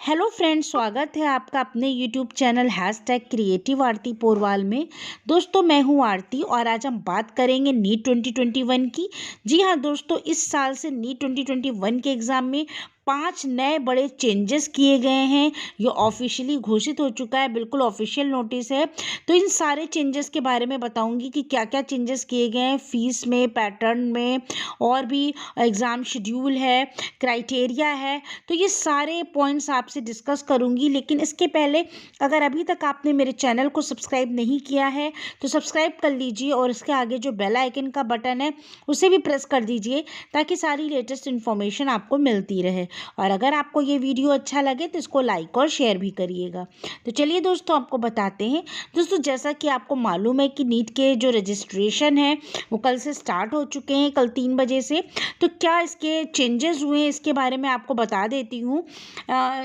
Hello friends, स्वागत है आपका अपने यूट्यूब चैनल #क्रिएटिव आरती पोरवाल में। दोस्तों, मैं हूं आरती और आज हम बात करेंगे नीट 2021 की। जी हां दोस्तों, इस साल से नीट 2021 के एग्ज़ाम में 5 नए बड़े चेंजेस किए गए हैं। ये ऑफिशियली घोषित हो चुका है, बिल्कुल ऑफिशियल नोटिस है। तो इन सारे चेंजेस के बारे में बताऊंगी कि क्या क्या चेंजेस किए गए हैं फीस में, पैटर्न में, और भी एग्ज़ाम शेड्यूल है, क्राइटेरिया है। तो ये सारे पॉइंट्स आपसे डिस्कस करूंगी। लेकिन इसके पहले अगर अभी तक आपने मेरे चैनल को सब्सक्राइब नहीं किया है तो सब्सक्राइब कर लीजिए और इसके आगे जो बेल आइकन का बटन है उसे भी प्रेस कर दीजिए ताकि सारी लेटेस्ट इन्फॉर्मेशन आपको मिलती रहे। और अगर आपको ये वीडियो अच्छा लगे तो इसको लाइक और शेयर भी करिएगा। तो चलिए दोस्तों, आपको बताते हैं। दोस्तों, जैसा कि आपको मालूम है कि नीट के जो रजिस्ट्रेशन है वो कल से स्टार्ट हो चुके हैं, कल 3 बजे से। तो क्या इसके चेंजेस हुए हैं इसके बारे में आपको बता देती हूँ।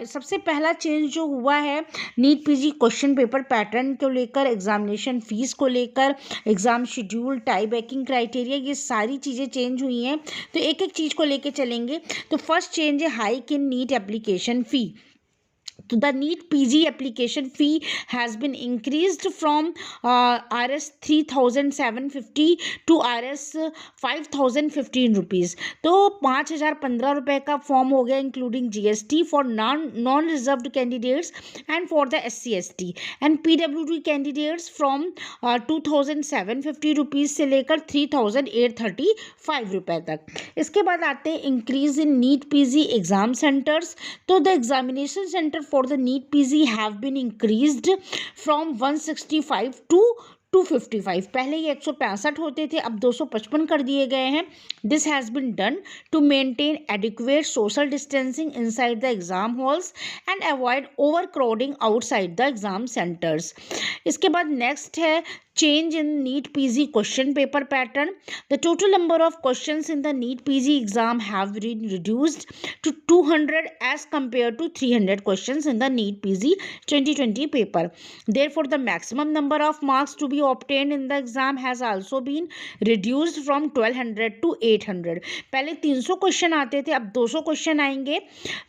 सबसे पहला चेंज जो हुआ है, NEET PG question paper pattern को लेकर, एग्जामिनेशन फीस को लेकर, exam schedule, tie breaking criteria, ये सारी चीज़ें चेंज हुई हैं। तो एक एक चीज़ को लेके चलेंगे। तो फर्स्ट चेंज है hike in NEET application fee. So the NEET PG application fee has been increased from Rs 3,750 to Rs 5,015 rupees. तो 5,015 रुपये का फॉर्म हो गया including GST for non reserved candidates and for the SC/ST and PWD candidates from 2,750 rupees से लेकर 3,835 रुपये तक। इसके बाद आते हैं increase in NEET PG exam centres. तो the examination centre for the NEET PG have been increased from 165 to 255। पहले ये 165 होते थे, अब 255 कर दिए गए हैं। This has been done to maintain adequate social distancing inside the exam halls and avoid overcrowding outside the exam centres. इसके बाद नेक्स्ट है change in NEET PG question paper pattern. The total number of questions in the NEET PG exam have been reduced to 200 as compared to 300 questions in the NEET PG 2020 paper. Therefore, the maximum number of marks to be obtained in the exam has also been reduced from 1200 to 800. पहले 300 question आते थे, अब 200 question आएंगे।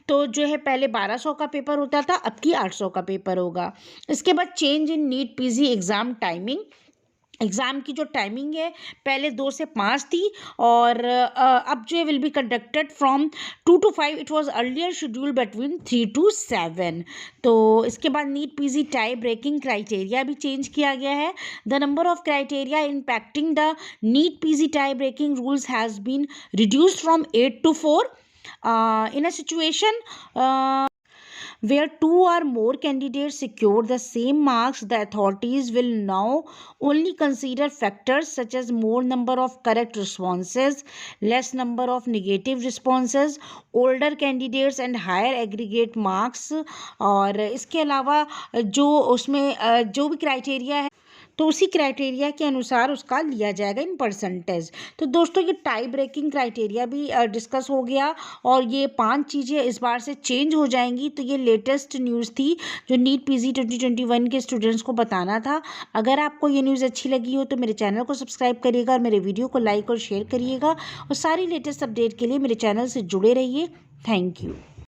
तो जो है पहले 1200 का पेपर होता था, अब की 800 का पेपर होगा। इसके बाद change in NEET PG exam timing. Exam की जो टाइमिंग है पहले 2 से 5 थी और अब जो है will be conducted from 2 to 5। It was earlier schedule between 3 to 7। तो इसके बाद NEET PG tie breaking criteria भी चेंज किया गया है। The number of criteria impacting the NEET PG tie breaking rules has been reduced from 8 to 4 in a situation where 2 or more candidates secure the same marks. The authorities will now only consider factors such as more number of correct responses, less number of negative responses, older candidates and higher aggregate marks। और इसके अलावा जो उसमें जो भी criteria है तो उसी क्राइटेरिया के अनुसार उसका लिया जाएगा इन परसेंटेज। तो दोस्तों, ये टाई ब्रेकिंग क्राइटेरिया भी डिस्कस हो गया और ये 5 चीज़ें इस बार से चेंज हो जाएंगी। तो ये लेटेस्ट न्यूज़ थी जो नीट पीजी 2021 के स्टूडेंट्स को बताना था। अगर आपको ये न्यूज़ अच्छी लगी हो तो मेरे चैनल को सब्सक्राइब करिएगा और मेरे वीडियो को लाइक और शेयर करिएगा और सारी लेटेस्ट अपडेट के लिए मेरे चैनल से जुड़े रहिए। Thank you.